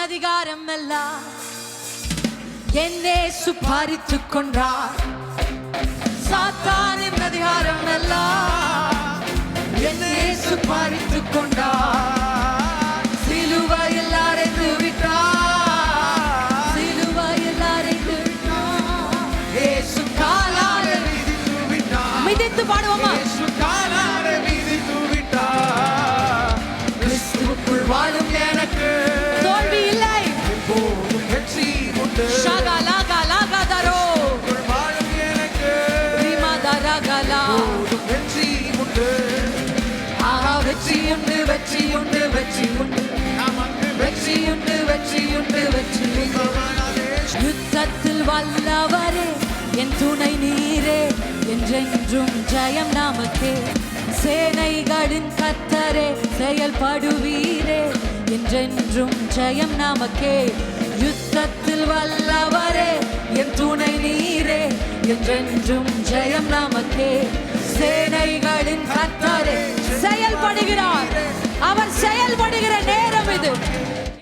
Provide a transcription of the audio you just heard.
அதிகாரம் எல்லாம் என்னே சுபாரித்துக் கொண்டார். சாத்தானின் அதிகாரம் எல்லாம் என்னே சுபாரித்துக் கொண்டார். சிலுவையில் அறைந்து விட்டார், சிலுவையில் அறைந்து விட்டார். இயேசு காலால மிதித்து விட்டார். மிதித்து பாடுவோமா? இயேசு காலால மிதித்து விட்டார். கிறிஸ்துவுக்குள் வாழும் எனக்கு தோல்வி இல்லை, எப்போதும் வெற்றி உண்டு. ஷகலகலகதரோ வாழும் எனக்கு ரிமதரகலா வெற்றி உண்டு. ஆஹா, வெற்றி உண்டு, வெற்றி உண்டு, வெற்றி உண்டு, நமக்கு வெற்றி உண்டு, வெற்றி உண்டு, வெற்றி உண்டு. யுத்தத்தில் வல்லவரே என் துணை நீரே, என்றென்றும் ஜெயம் நமக்கே. சேனைகளின் கர்த்தரே செயல்படுவீரே, என்றென்றும் ஜெயம் நமக்கே. யுத்தத்தில் வல்லவரே என் துணை நீரே, என்றென்றும் ஜெயம் நமக்கே. சேனைகளின் கர்த்தரே